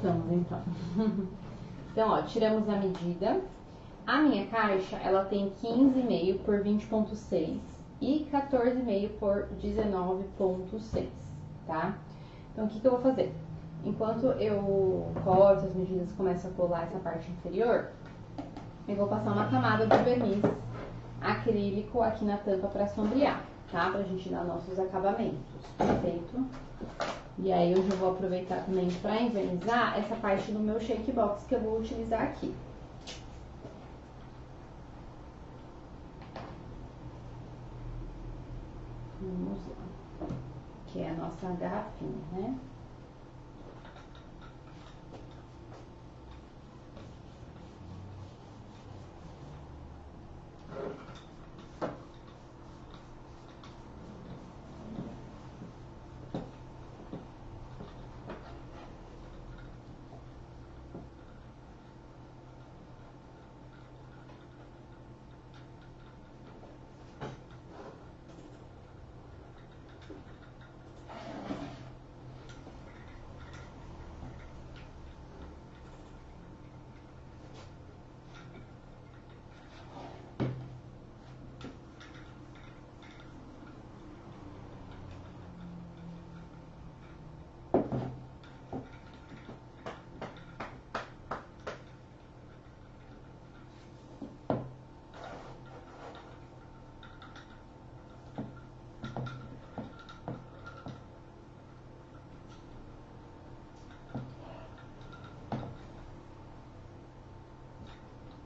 Voltamos então. Então, ó, tiramos a medida. A minha caixa, ela tem 15,5 por 20,6 e 14,5 por 19,6, tá? Então, o que eu vou fazer? Enquanto eu corto as medidas e começo a colar essa parte inferior, eu vou passar uma camada de verniz acrílico aqui na tampa para sombrear, tá? Pra gente dar nossos acabamentos, perfeito? E aí eu já vou aproveitar também para envernizar essa parte do meu shake box que eu vou utilizar aqui. Vamos lá, que é a nossa garrafinha, né?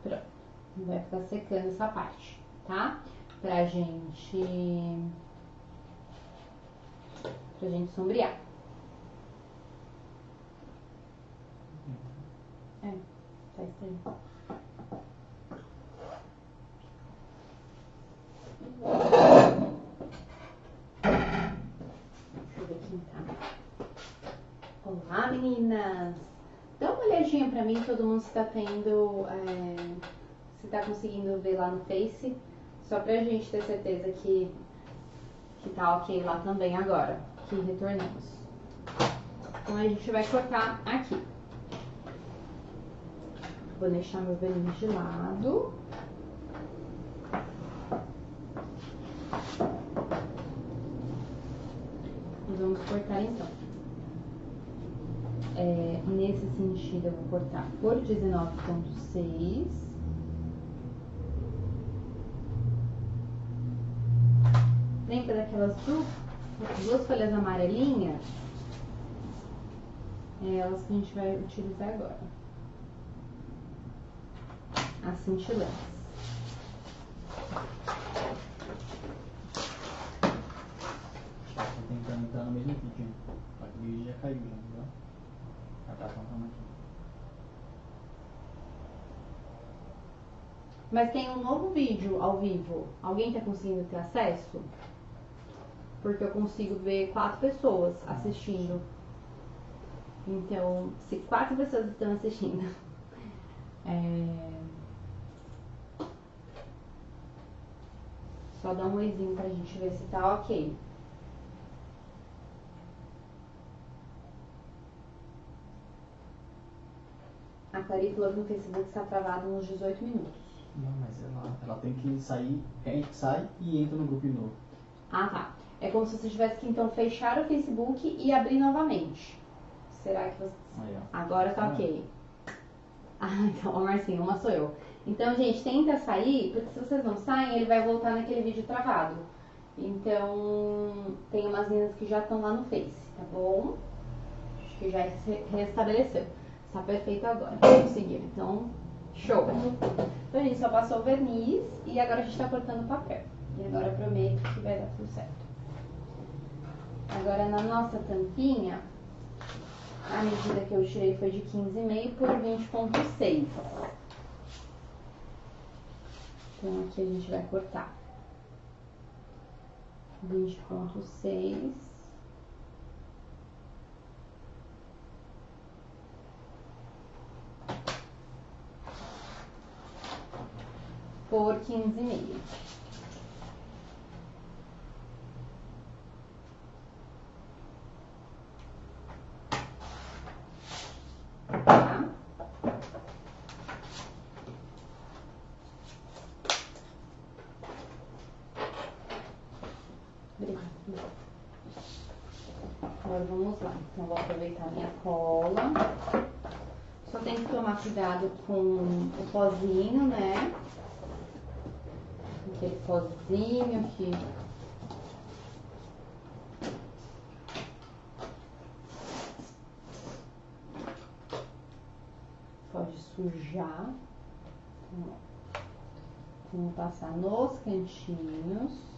Pronto, vai ficar secando essa parte, tá? Pra gente sombrear. É, tá estranho. Deixa eu ver quem tá. Olá, meninas! Dá uma olhadinha pra mim, todo mundo se tá tendo, se tá conseguindo ver lá no Face, só pra gente ter certeza que tá ok lá também agora, que retornamos. Então a gente vai cortar aqui. Vou deixar meu verniz de lado. E vamos cortar então. Nesse sentido eu vou cortar por 19,6. Lembra daquelas duas folhas amarelinhas? É elas que a gente vai utilizar agora. As cintilantes. Tô tentando entrar no mesmo vídeo. Só que o vídeo já caiu, já, entendeu? Já tá contando aqui. Mas tem um novo vídeo ao vivo. Alguém tá conseguindo ter acesso? Porque eu consigo ver 4 pessoas assistindo. Então, se 4 pessoas estão assistindo, só dá um oizinho pra gente ver se tá ok. A Clary falou que no Facebook está travado nos 18 minutos. Não, mas ela tem que sair, sai e entra no grupo de novo. Ah, tá. É como se você tivesse que então fechar o Facebook e abrir novamente. Será que você... Aí, ó. Agora tá ok. Ah, então, ó, Marcinho, uma sou eu. Então, gente, tenta sair, porque se vocês não saem, ele vai voltar naquele vídeo travado. Então, tem umas meninas que já estão lá no Face, tá bom? Acho que já restabeleceu. Está perfeito agora. Vamos seguir. Então, show. Então, a gente só passou o verniz e agora a gente tá cortando o papel. E agora eu prometo que vai dar tudo certo. Agora, na nossa tampinha, a medida que eu tirei foi de 15,5 por 20,6. Então, aqui a gente vai cortar 20,6 por 15,5. Obrigada. Agora vamos lá. Então, vou aproveitar minha cola. Só tem que tomar cuidado com o pozinho, né? Aquele pozinho que pode sujar. Então, vamos passar nos cantinhos.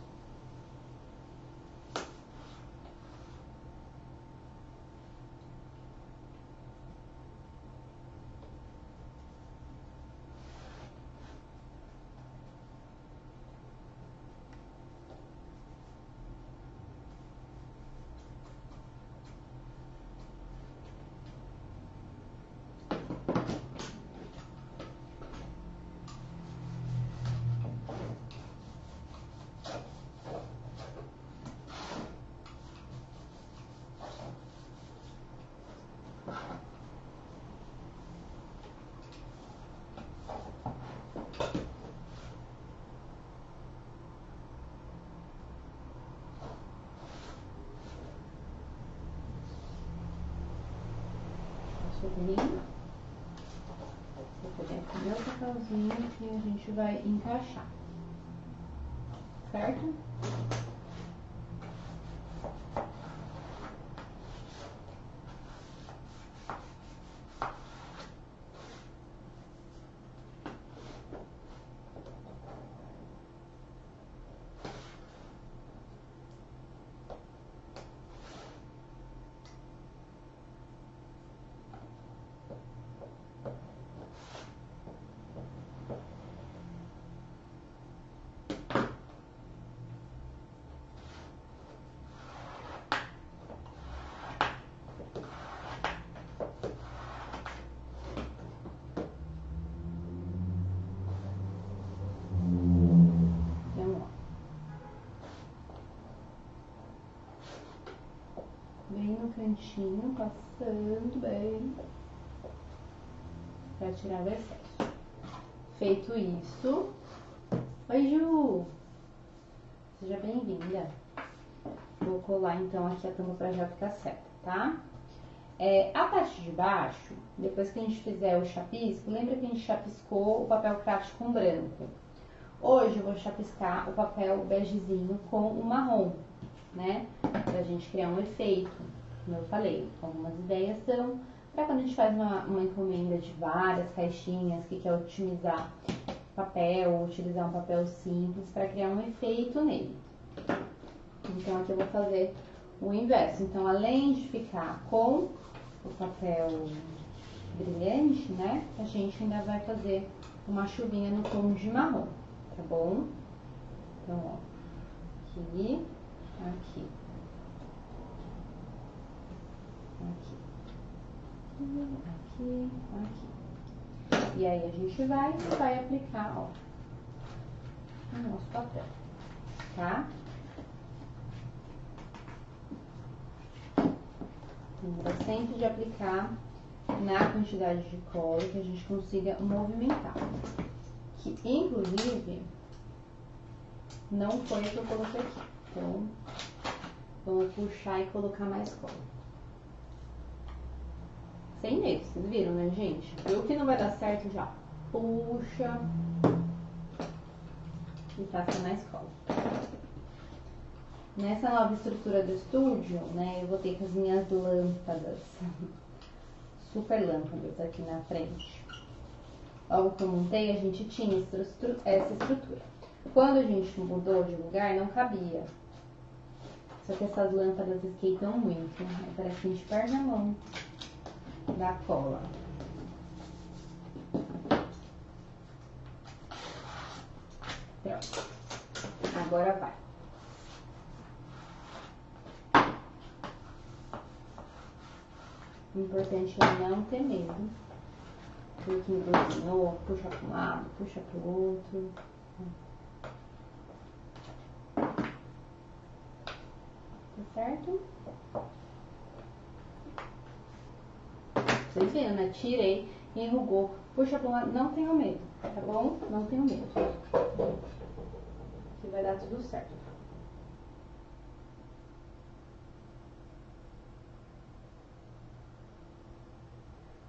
Vou pegar aqui meu papelzinho que a gente vai encaixar, certo? Bem no cantinho, passando bem, para tirar o excesso. Feito isso, oi Ju, seja bem-vinda. Vou colar então aqui a tampa para já ficar certa, tá? A parte de baixo, depois que a gente fizer o chapisco, lembra que a gente chapiscou o papel craft com branco? Hoje eu vou chapiscar o papel begezinho com o marrom, né? Pra gente criar um efeito, como eu falei. Algumas ideias são para quando a gente faz uma encomenda de várias caixinhas que quer otimizar papel, utilizar um papel simples para criar um efeito nele. Então aqui eu vou fazer o inverso. Então, além de ficar com o papel brilhante, né? A gente ainda vai fazer uma chuvinha no tom de marrom, tá bom? Então, ó, aqui, aqui, aqui, aqui. E aí a gente vai aplicar, ó, o nosso papel, tá? Lembra sempre de aplicar na quantidade de cola que a gente consiga movimentar. Que, inclusive, não foi o que eu coloquei aqui. Então, vamos puxar e colocar mais cola. Sem medo, vocês viram, né, gente? Viu que não vai dar certo, já puxa e passa mais cola. Nessa nova estrutura do estúdio, né, eu vou ter com as minhas lâmpadas, super lâmpadas aqui na frente. Logo que eu montei, a gente tinha essa estrutura. Quando a gente mudou de lugar, não cabia. Só que essas lâmpadas esquentam muito, né? Parece que a gente perde a mão da cola. Pronto. Agora vai. O importante é não ter medo. Porque engrossinou, puxa para um lado, puxa para o outro. Tá certo? Vocês viram, né? Tirei, enrugou, puxa para um lado. Não tenho medo, tá bom? Não tenho medo. Que vai dar tudo certo.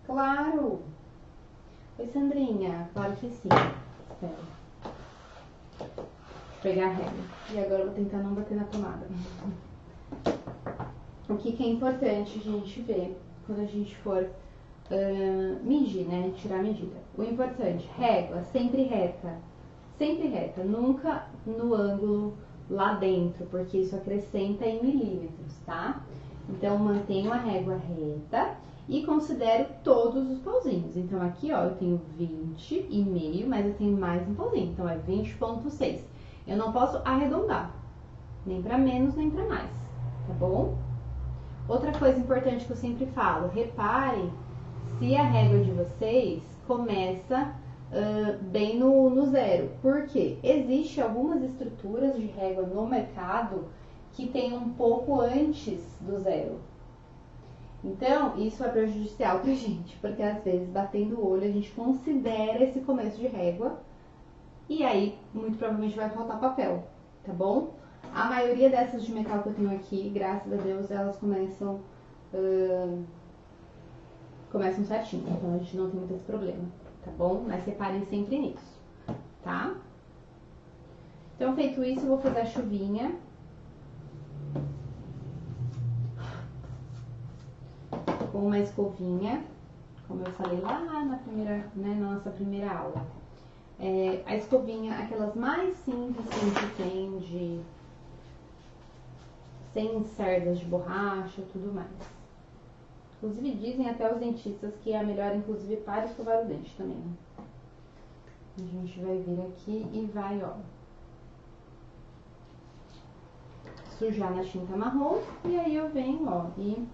Claro! Oi, Sandrinha. Claro que sim. Espera. Deixa eu pegar a régua. E agora eu vou tentar não bater na tomada. O que é importante a gente ver quando a gente for medir, né? Tirar a medida. O importante, régua sempre reta. Sempre reta. Nunca no ângulo lá dentro, porque isso acrescenta em milímetros, tá? Então, mantenho a régua reta e considero todos os pauzinhos. Então, aqui, ó, eu tenho 20,5, mas eu tenho mais um pauzinho. Então, é 20,6. Eu não posso arredondar, nem para menos, nem para mais, tá bom? Outra coisa importante que eu sempre falo, reparem se a régua de vocês começa bem no zero. Porque existe algumas estruturas de régua no mercado que tem um pouco antes do zero. Então, isso é prejudicial pra gente, porque às vezes, batendo o olho, a gente considera esse começo de régua e aí, muito provavelmente, vai faltar papel, tá bom? A maioria dessas de metal que eu tenho aqui, graças a Deus, elas começam certinho, então a gente não tem muito esse problema, tá bom? Mas reparem sempre nisso, tá? Então, feito isso, eu vou fazer a chuvinha. Com uma escovinha, como eu falei lá na primeira, né, na nossa primeira aula. A escovinha, aquelas mais simples que a gente tem, sem cerdas de borracha e tudo mais. Inclusive, dizem até os dentistas que é a melhor, inclusive, para escovar o dente também, né? A gente vai vir aqui e vai, ó, sujar na tinta marrom. E aí eu venho, ó, e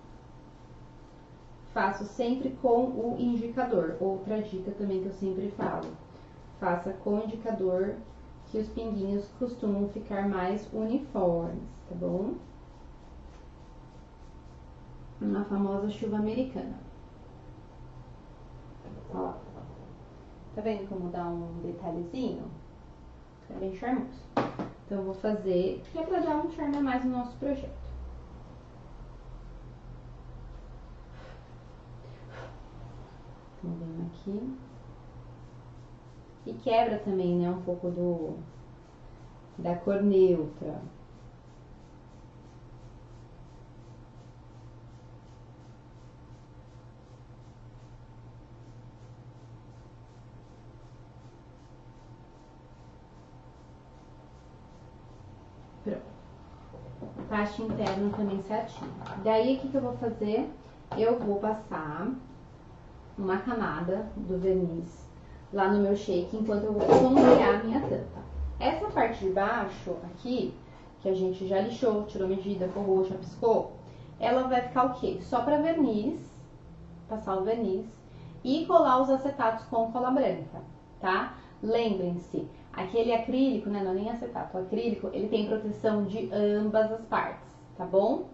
faço sempre com o indicador. Outra dica também que eu sempre falo. Faça com o indicador, que os pinguinhos costumam ficar mais uniformes, tá bom? Uma famosa chuva americana. Ó, tá vendo como dá um detalhezinho? É bem charmoso. Então, eu vou fazer, que é pra dar um charme a mais no nosso projeto. Então, venho aqui. E quebra também, né, um pouco da cor neutra. Pronto. Parte interna também certinho. Daí, o que eu vou fazer? Eu vou passar uma camada do verniz lá no meu shake, enquanto eu vou sombrear a minha tampa. Essa parte de baixo aqui, que a gente já lixou, tirou medida, forrou, chapiscou, ela vai ficar o quê? Só para verniz, passar o verniz e colar os acetatos com cola branca, tá? Lembrem-se, aquele acrílico, né, não é nem acetato, o acrílico, ele tem proteção de ambas as partes, tá bom?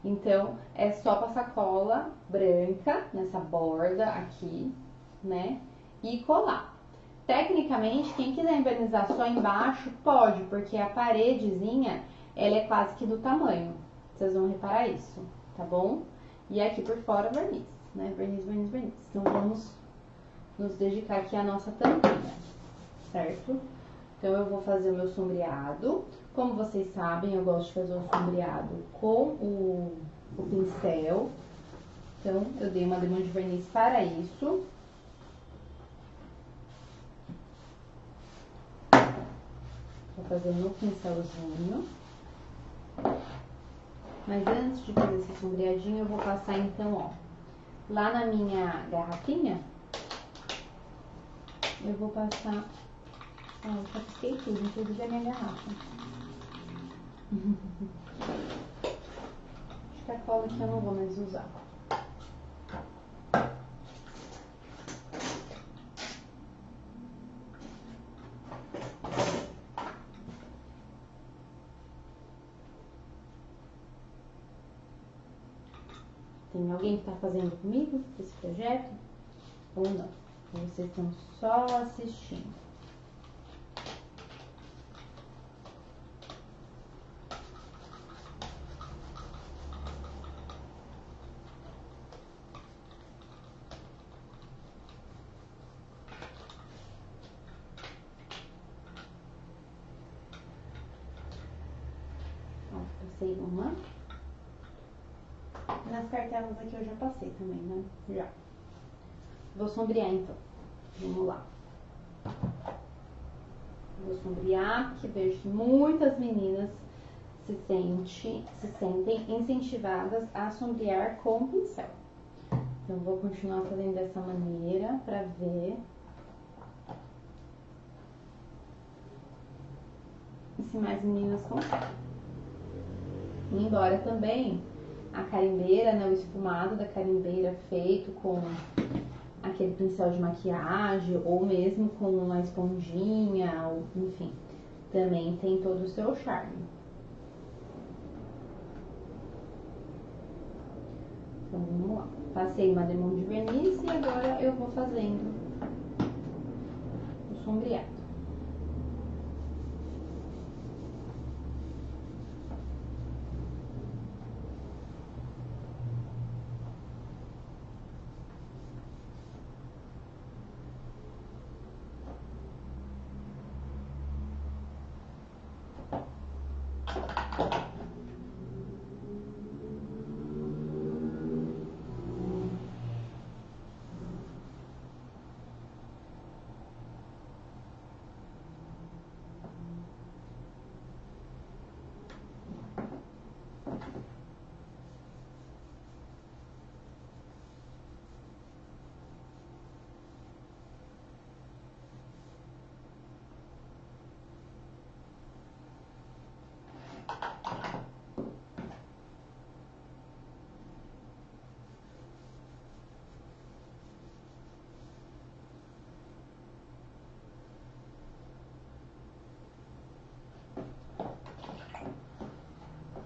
Então, é só passar cola branca nessa borda aqui, né? E colar. Tecnicamente, quem quiser envernizar só embaixo, pode, porque a paredezinha, ela é quase que do tamanho. Vocês vão reparar isso, tá bom? E aqui por fora, verniz, né? Verniz, verniz, verniz. Então, vamos nos dedicar aqui à nossa tampinha, certo? Então, eu vou fazer o meu sombreado. Como vocês sabem, eu gosto de fazer o sombreado com o pincel. Então, eu dei uma demão de verniz para isso. Vou fazer no pincelzinho. Mas antes de fazer esse sombreadinho, eu vou passar então, ó, lá na minha garrafinha, eu vou passar... Ah, eu chapisquei tudo, inclusive a minha garrafa. Acho que a cola aqui eu não vou mais usar. Tem alguém que está fazendo comigo esse projeto? Ou não? Ou vocês estão só assistindo? Passei uma. Nas cartelas aqui eu já passei também, né? Já. Vou sombrear então. Vamos lá. Vou sombrear, porque vejo que muitas meninas se sentem incentivadas a sombrear com pincel. Então, vou continuar fazendo dessa maneira para ver se mais meninas conseguem. Embora também a carimbeira, né, o esfumado da carimbeira feito com aquele pincel de maquiagem ou mesmo com uma esponjinha, ou, enfim, também tem todo o seu charme. Então, vamos lá. Passei uma demão de verniz e agora eu vou fazendo o sombreado.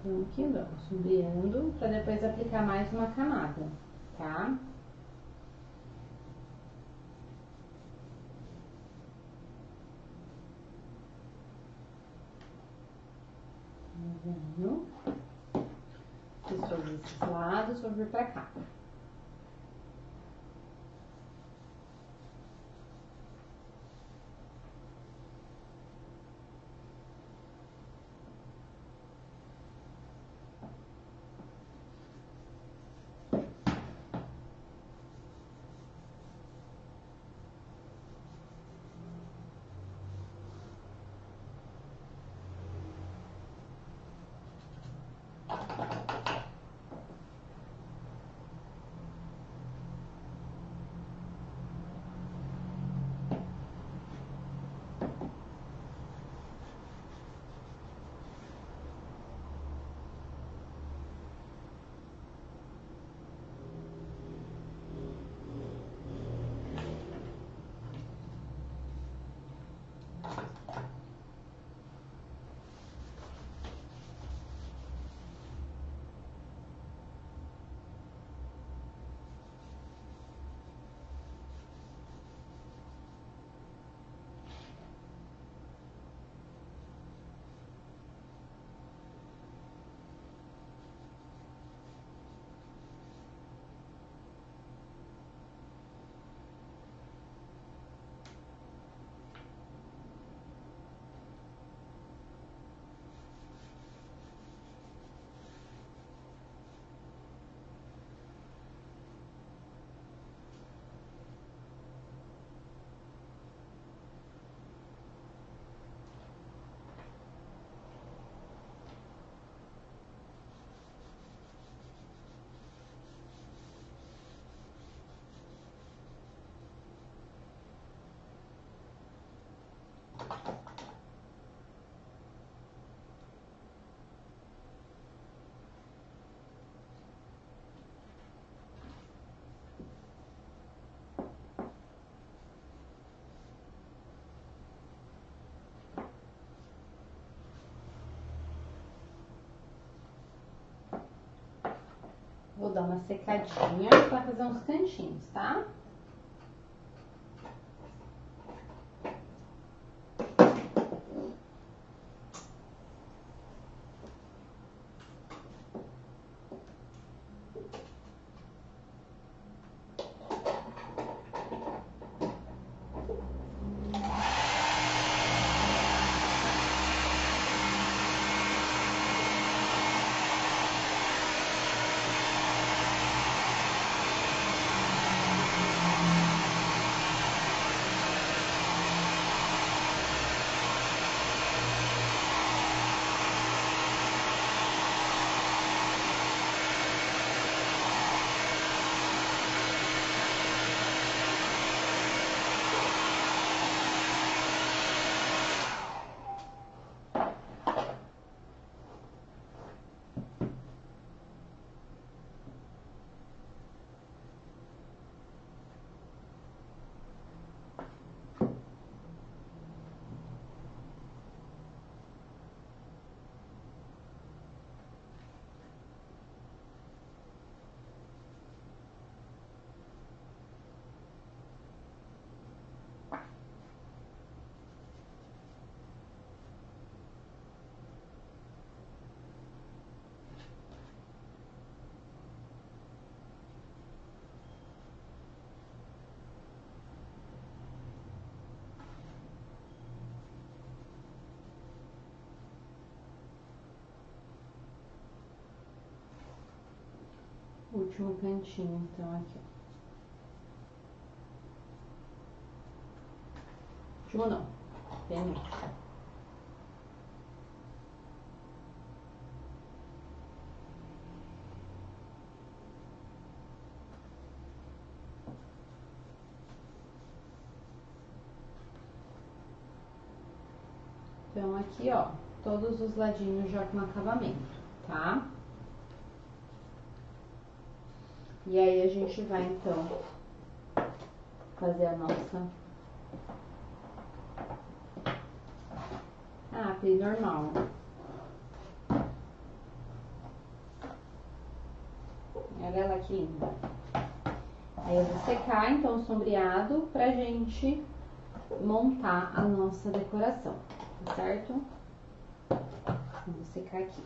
Vamos que vamos, sombreando para depois aplicar mais uma camada, tá? Vendo? Fiz todos esses lados, vou vir pra cá. Vou dar uma secadinha para fazer uns cantinhos, tá? último cantinho, então aqui, ó. Último não, penúltimo. Então aqui, ó, todos os ladinhos já com acabamento, tá? E aí a gente vai, então, fazer a nossa... Ah, fiz normal. Olha ela que linda. Aí eu vou secar, então, o sombreado pra gente montar a nossa decoração, tá certo? Vou secar aqui.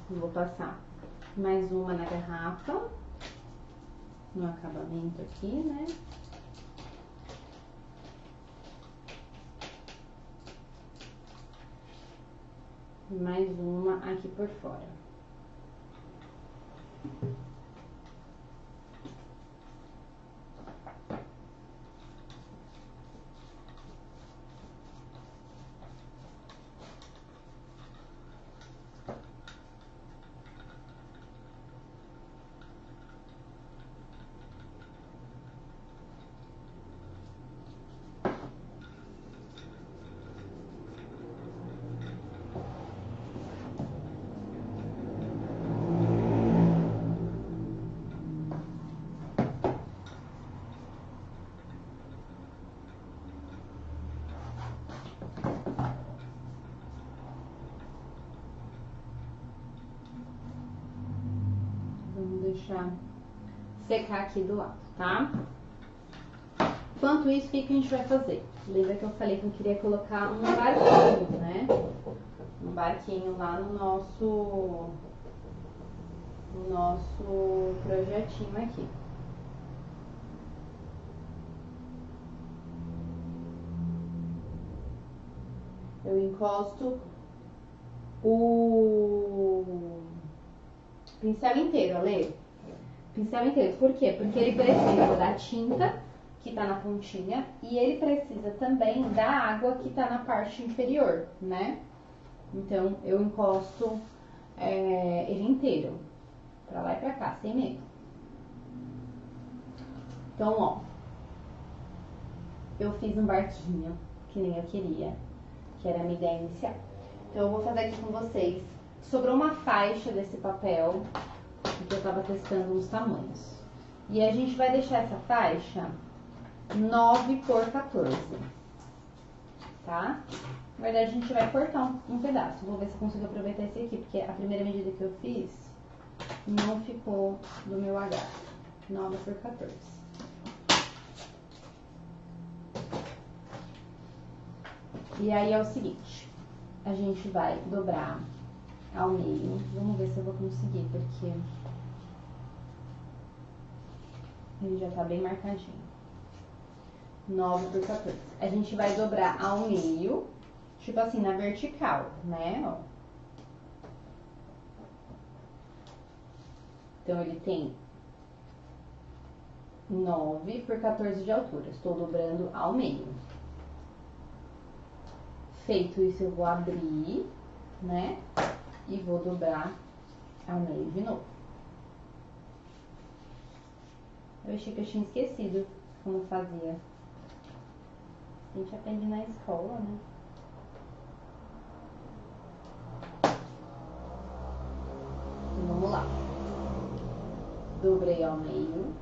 Vou passar mais uma na garrafa, no acabamento aqui, né? E mais uma aqui por fora. Vamos deixar secar aqui do lado, tá? Enquanto isso, o que a gente vai fazer? Lembra que eu falei que eu queria colocar um barquinho, né? Um barquinho lá no nosso projetinho aqui. Eu encosto o pincel inteiro, Ale. Pincel inteiro. Por quê? Porque ele precisa da tinta que tá na pontinha e ele precisa também da água que tá na parte inferior, né? Então, eu encosto ele inteiro, pra lá e pra cá, sem medo. Então, ó, eu fiz um barquinho, que nem eu queria, que era a minha ideia inicial. Então, eu vou fazer aqui com vocês. Sobrou uma faixa desse papel, porque eu tava testando uns tamanhos. E a gente vai deixar essa faixa 9 por 14, tá? Na verdade, a gente vai cortar um pedaço. Vou ver se eu consigo aproveitar esse aqui, porque a primeira medida que eu fiz não ficou do meu H. 9 por 14. E aí é o seguinte, a gente vai dobrar ao meio. Vamos ver se eu vou conseguir, porque ele já tá bem marcadinho. 9 por 14. A gente vai dobrar ao meio, tipo assim, na vertical, né? Ó. Então, ele tem 9 por 14 de altura. Estou dobrando ao meio. Feito isso, eu vou abrir, né? E vou dobrar ao meio de novo. Eu achei que eu tinha esquecido como fazia. A gente aprende na escola, né? Então, vamos lá. Dobrei ao meio,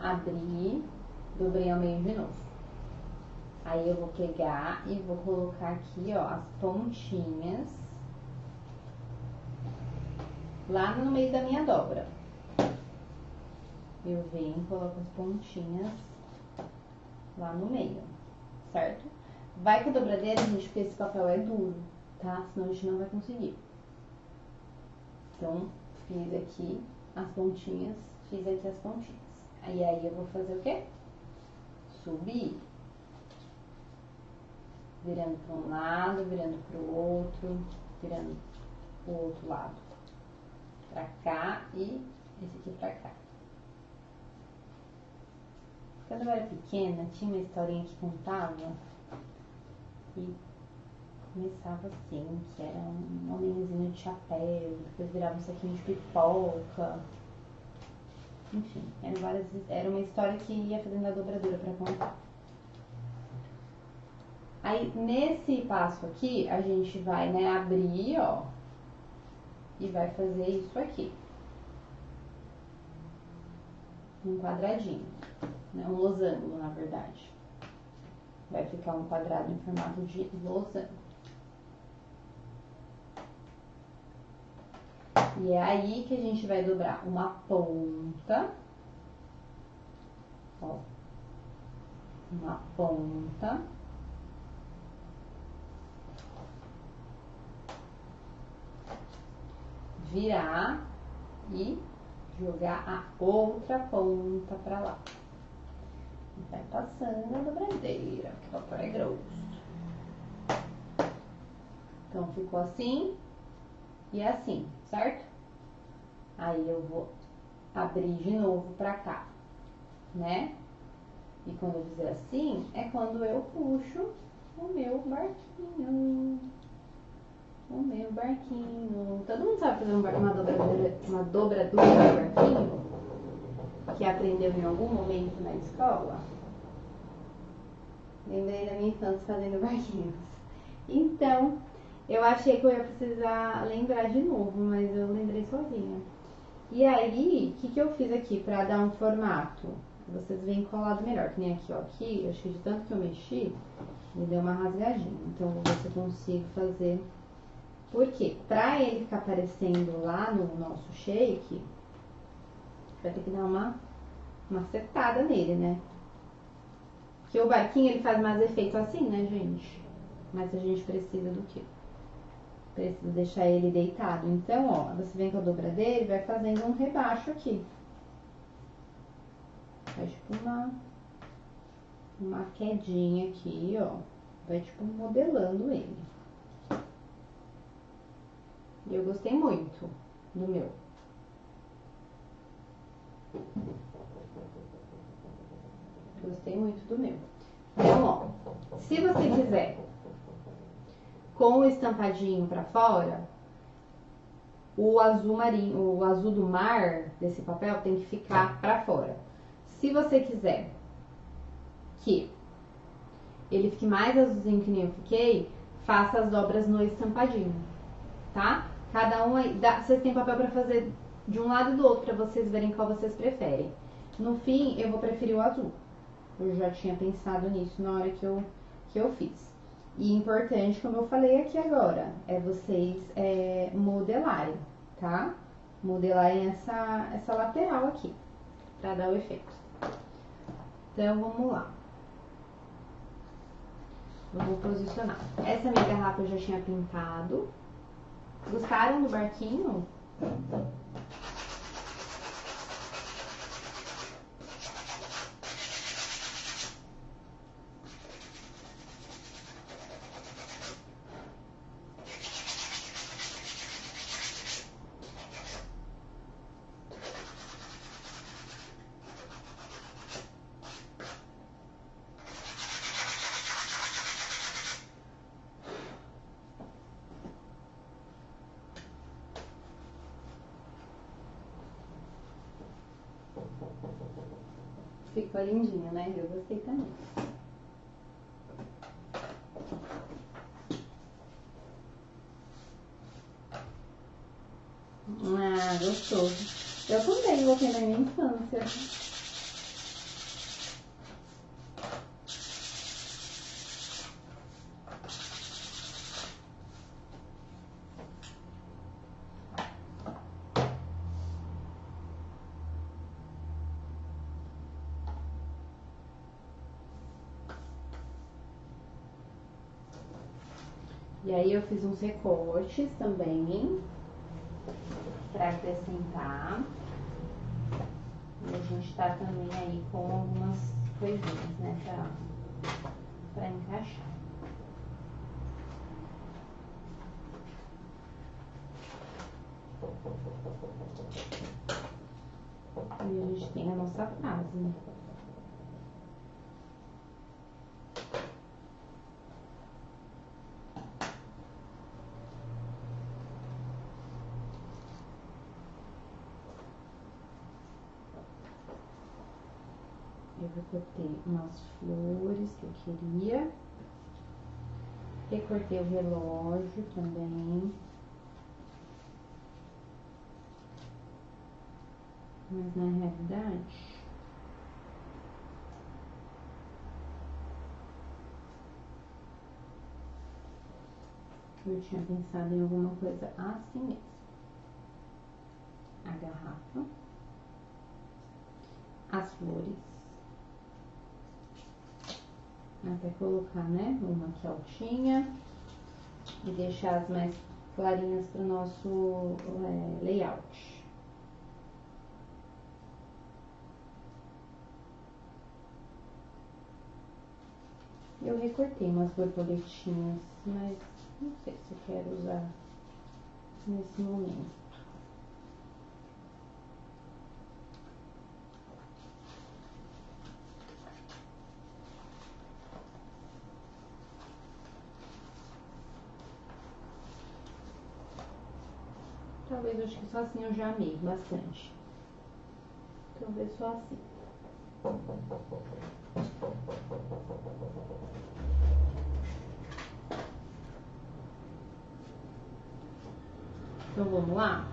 abri, dobrei ao meio de novo. Aí eu vou pegar e vou colocar aqui, ó, as pontinhas lá no meio da minha dobra. Eu venho e coloco as pontinhas lá no meio, certo? Vai com a dobradeira, gente, porque esse papel é duro, tá? Senão a gente não vai conseguir. Então, fiz aqui as pontinhas, fiz aqui as pontinhas. Aí eu vou fazer o quê? Subir. Virando para um lado, virando para o outro, virando o outro lado. Pra cá e esse aqui pra cá. Quando eu era pequena, tinha uma historinha que contava e começava assim, que era um homenzinho de chapéu, depois virava um saquinho de pipoca. Enfim, era uma história que ia fazendo a dobradura pra contar. Aí, nesse passo aqui, a gente vai, né, abrir, ó, e vai fazer isso aqui. Um quadradinho, né, um losango, na verdade. Vai ficar um quadrado em formato de losango. E é aí que a gente vai dobrar uma ponta, ó, uma ponta, virar e jogar a outra ponta pra lá. E vai passando a dobradeira, porque o papel é grosso. Então, ficou assim e assim, certo? Aí eu vou abrir de novo pra cá, né? E quando eu fizer assim, é quando eu puxo o meu barquinho. O meu barquinho. Todo mundo sabe fazer uma dobradura de barquinho? Que aprendeu em algum momento na escola? Lembrei da minha infância fazendo barquinhos. Então, eu achei que eu ia precisar lembrar de novo, mas eu lembrei sozinha. E aí, o que eu fiz aqui pra dar um formato? Vocês veem colado melhor, que nem aqui, ó. Aqui, eu acho que de tanto que eu mexi, me deu uma rasgadinha. Então, vou ver se eu consigo fazer. Porque pra ele ficar aparecendo lá no nosso shake, vai ter que dar uma setada nele, né? Porque o barquinho, ele faz mais efeito assim, né, gente? Mas a gente precisa do quê? Precisa deixar ele deitado. Então, ó, você vem com a dobradeira e vai fazendo um rebaixo aqui. Faz tipo uma quedinha aqui, ó. Vai tipo modelando ele. E eu gostei muito do meu. Gostei muito do meu. Então, ó, se você quiser com o estampadinho pra fora, o azul marinho, o azul do mar desse papel tem que ficar pra fora. Se você quiser que ele fique mais azulzinho que nem eu fiquei, faça as dobras no estampadinho, tá? Cada um aí, vocês têm papel pra fazer de um lado e do outro, pra vocês verem qual vocês preferem. No fim, eu vou preferir o azul. Eu já tinha pensado nisso na hora que eu fiz. E importante, como eu falei aqui agora, é vocês modelarem, tá? Modelarem essa lateral aqui, pra dar o efeito. Então, vamos lá. Eu vou posicionar. Essa minha garrafa eu já tinha pintado. Gostaram do barquinho? Ficou lindinho, né? Eu gostei também. Ah, gostoso. Eu também voltei na minha infância. E aí eu fiz uns recortes também para acrescentar. E a gente tá também aí com algumas coisinhas, né, pra encaixar. E a gente tem a nossa frase, né? Eu recortei umas flores que eu queria. Recortei o relógio também. Mas na realidade, eu tinha pensado em alguma coisa assim mesmo. A garrafa, as flores, até colocar, né, uma aqui altinha e deixar as mais clarinhas para o nosso layout. Eu recortei umas borboletinhas, mas não sei se eu quero usar nesse momento. Talvez, acho que só assim eu já amei bastante. Talvez só assim. Então vamos lá?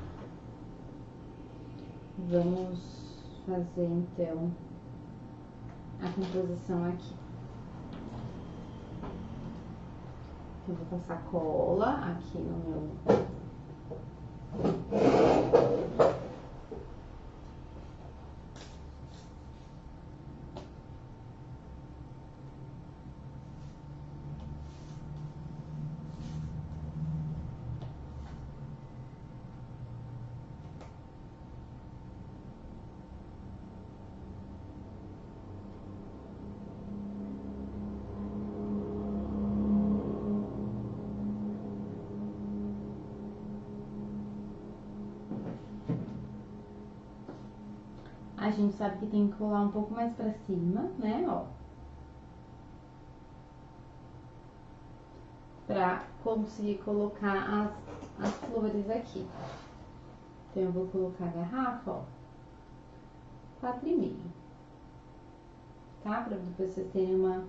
Vamos fazer então a composição aqui. Eu vou passar cola aqui no meu... A gente sabe que tem que colar um pouco mais pra cima, né, ó. Pra conseguir colocar as flores aqui. Então, eu vou colocar a garrafa, ó, 4,5, tá? Pra depois vocês terem uma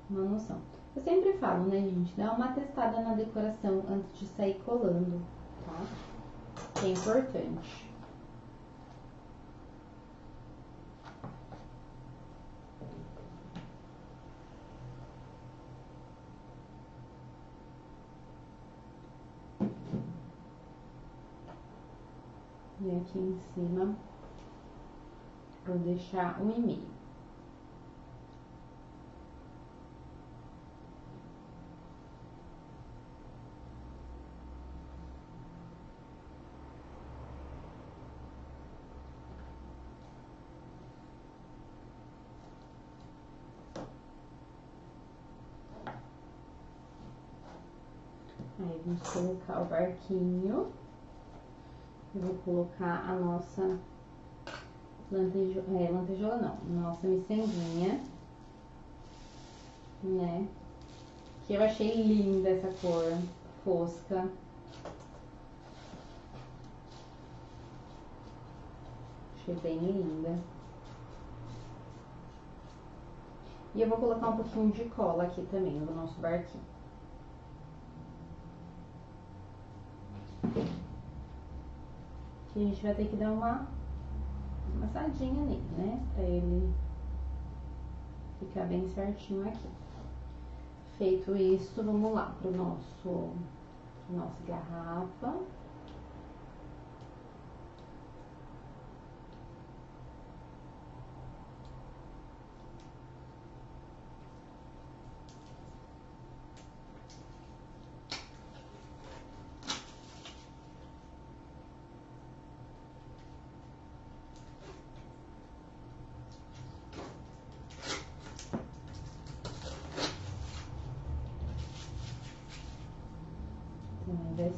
noção. Eu sempre falo, né, gente, dá uma testada na decoração antes de sair colando, tá? Que é importante. E aqui em cima, vou deixar 1,5. Aí, vamos colocar o barquinho. Eu vou colocar a nossa lantejola não, nossa miçanguinha, né? Que eu achei linda essa cor fosca. Achei bem linda. E eu vou colocar um pouquinho de cola aqui também no nosso barquinho. Que a gente vai ter que dar uma amassadinha nele, né? Pra ele ficar bem certinho aqui. Feito isso, vamos lá pro nossa garrafa.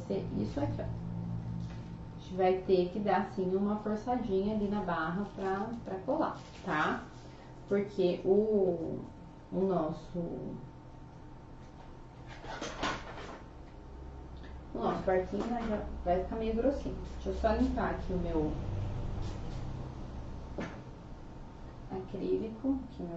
ser isso aqui, ó. A gente vai ter que dar, assim, uma forçadinha ali na barra pra colar, tá? Porque o nosso barquinho, né, já vai ficar meio grossinho. Deixa eu só limpar aqui o meu acrílico, aqui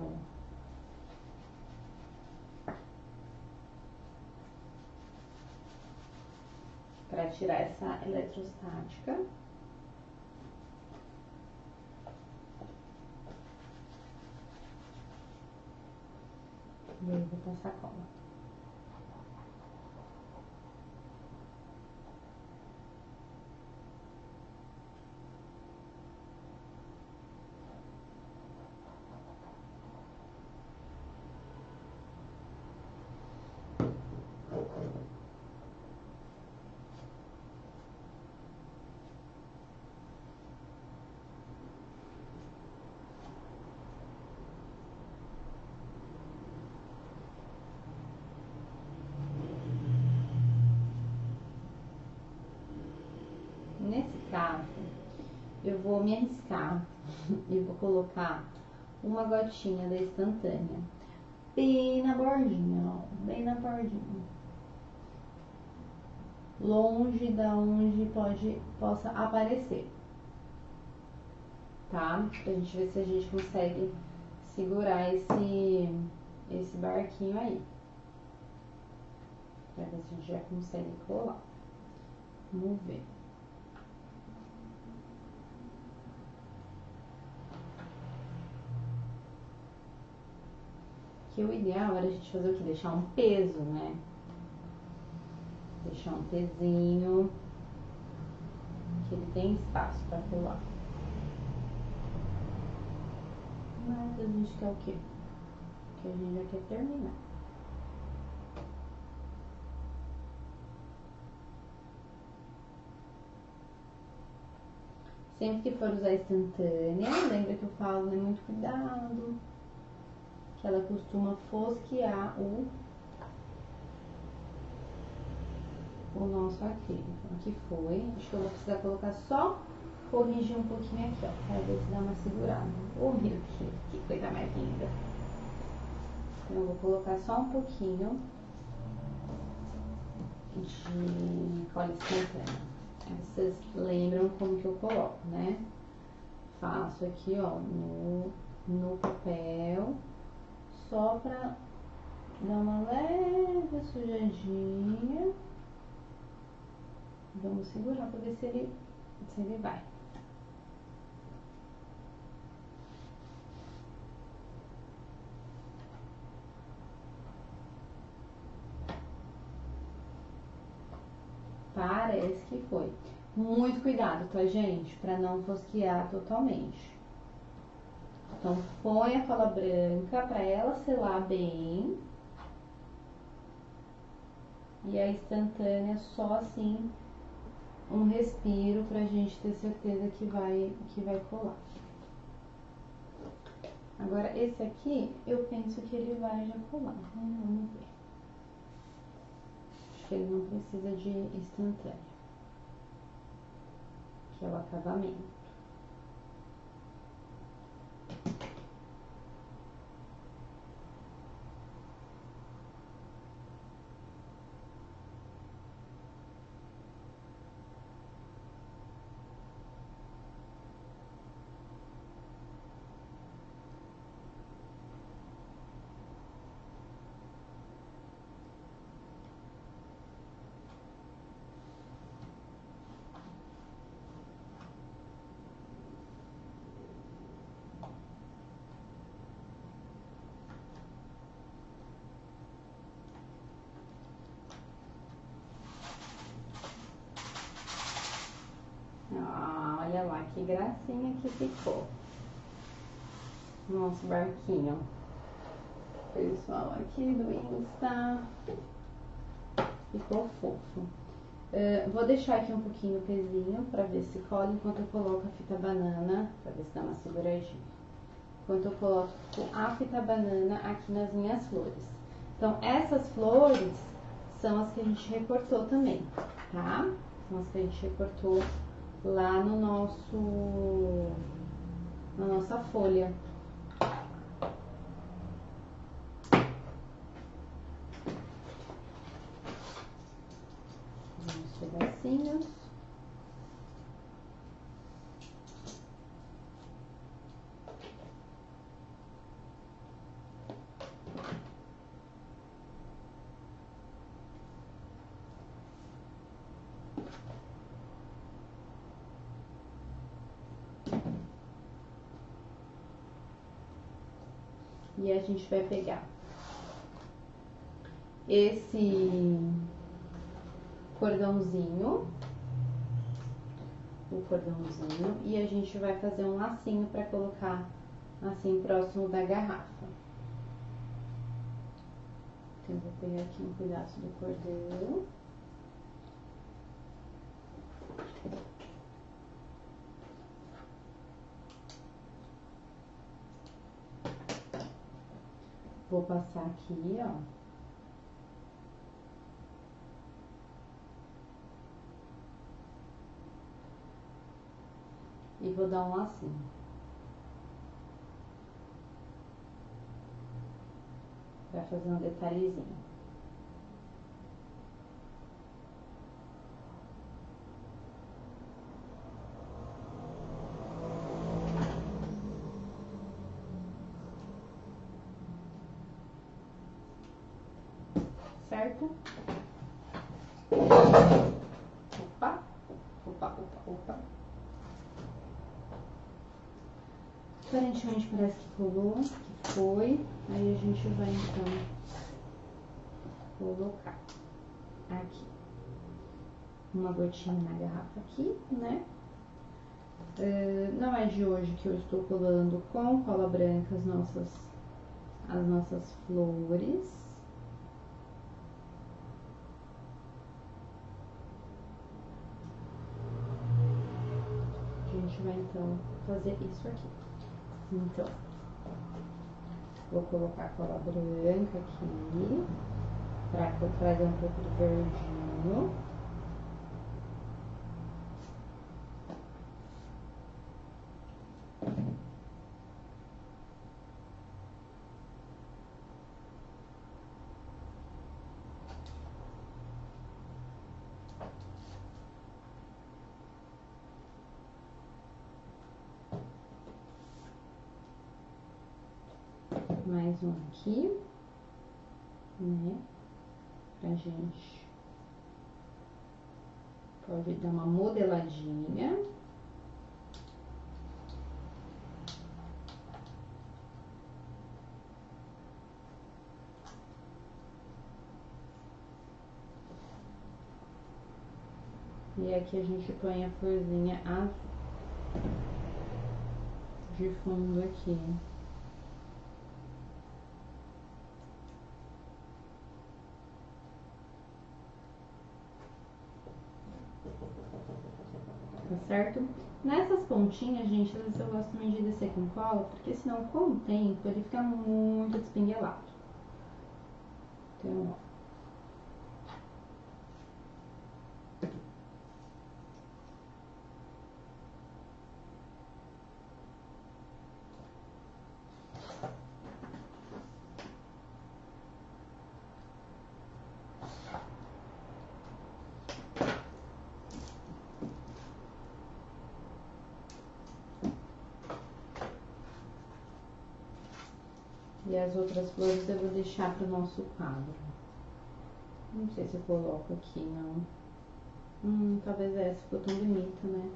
para tirar essa eletrostática. E aí vou passar cola. Nesse caso, eu vou me arriscar e vou colocar uma gotinha da instantânea bem na bordinha, ó, bem na bordinha, longe da onde possa aparecer, tá? Pra gente ver se a gente consegue segurar esse barquinho aí, pra ver se a gente já consegue colar. Vamos ver. Que o ideal era a gente fazer o quê? Deixar um peso, né? Deixar um pezinho, que ele tem espaço para colar. Mas a gente quer o quê? Que a gente já quer terminar. Sempre que for usar instantânea, lembra que eu falo, né? Muito cuidado, que ela costuma fosquear o nosso acrílico. Aqui foi. Acho que eu vou precisar colocar só, corrigir um pouquinho aqui, ó, pra ver se dá uma segurada. Oh, meu Deus, que coisa mais linda. Então, eu vou colocar só um pouquinho de cola instantânea. Aí vocês lembram como que eu coloco, né? Faço aqui, ó, no papel, só pra dar uma leve sujadinha. Vamos segurar pra ver se ele vai. Parece que foi. Muito cuidado, tá, gente? Pra não fosquear totalmente. Então, põe a cola branca pra ela selar bem. E a instantânea só assim, um respiro pra gente ter certeza que vai colar. Agora, esse aqui, eu penso que ele vai já colar. Vamos ver. Acho que ele não precisa de instantânea, que é o acabamento. Olha lá que gracinha que ficou nosso barquinho. Pessoal aqui do Insta, ficou fofo. Vou deixar aqui um pouquinho o pezinho pra ver se cola enquanto eu coloco a fita banana, pra ver se dá uma seguradinha. Enquanto eu coloco a fita banana aqui nas minhas flores. Então, essas flores são as que a gente recortou também. tá? São as que a gente recortou lá no na nossa folha. Uns pedacinhos. E a gente vai pegar esse cordãozinho, e a gente vai fazer um lacinho para colocar assim próximo da garrafa. Então, eu vou pegar aqui um pedaço do cordão. Vou passar aqui, ó. E vou dar um lacinho. Pra fazer um detalhezinho. Certo? Opa, opa, opa, opa. Aparentemente parece que colou, que foi. Aí a gente vai então colocar aqui uma gotinha na garrafa aqui, né? Não é de hoje que eu estou colando com cola branca as nossas flores. A gente vai então fazer isso aqui. Então, vou colocar cola branca aqui, para trazer um pouco do verdinho. Mais um aqui, né? Pra gente pode dar uma modeladinha. E aqui a gente põe a florzinha azul de fundo aqui. Tá certo? Nessas pontinhas, gente, às vezes eu gosto também de descer com cola, porque senão com o tempo ele fica muito despinguelado. Então, ó. E as outras flores eu vou deixar para o nosso quadro. Não sei se eu coloco aqui, não. Talvez essa ficou tão bonita, né?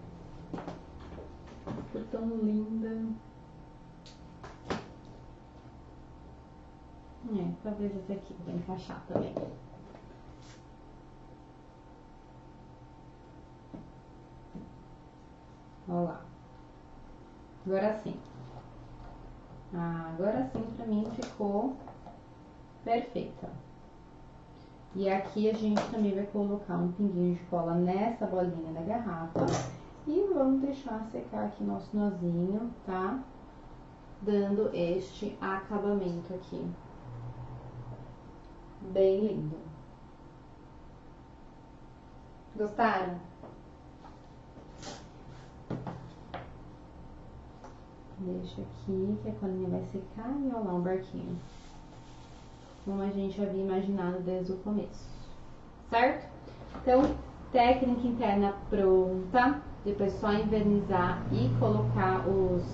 Ficou tão linda. Talvez essa aqui vai encaixar também. Olha lá. Agora sim. Agora sim, pra mim ficou perfeita. E aqui a gente também vai colocar um pinguinho de cola nessa bolinha da garrafa. E vamos deixar secar aqui nosso nozinho, tá? Dando este acabamento aqui. Bem lindo. Gostaram? Deixa aqui que a colinha vai secar e olha lá o barquinho. Como a gente havia imaginado desde o começo. Certo? Então, técnica interna pronta. Depois só envernizar e colocar os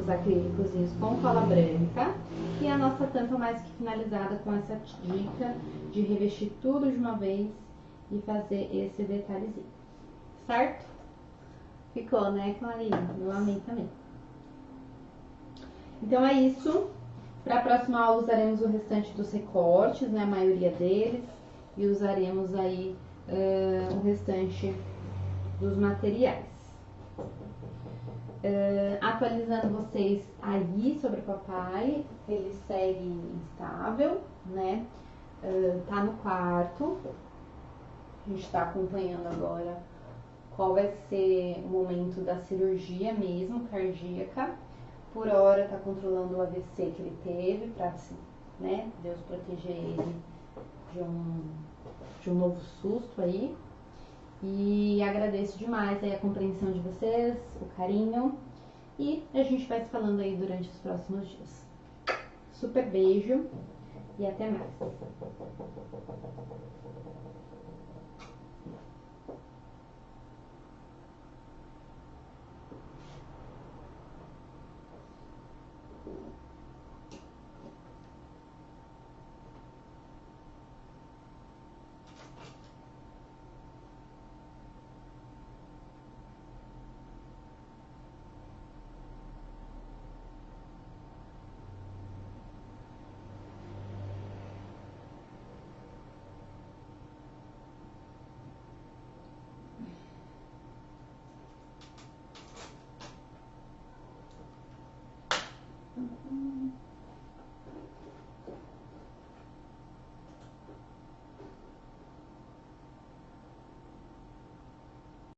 acrílicos com cola branca. E a nossa tampa mais que finalizada com essa dica de revestir tudo de uma vez e fazer esse detalhezinho. Certo? Ficou, né, Clarinha? Eu amei também. Então é isso. Para a próxima aula usaremos o restante dos recortes, né, a maioria deles. E usaremos aí o restante dos materiais. Atualizando vocês aí sobre o papai, ele segue instável, né? Tá no quarto. A gente está acompanhando agora qual vai ser o momento da cirurgia mesmo, cardíaca. Por hora tá controlando o AVC que ele teve, para, né, Deus proteger ele de um novo susto aí. E agradeço demais aí a compreensão de vocês, o carinho. E a gente vai se falando aí durante os próximos dias. Super beijo e até mais.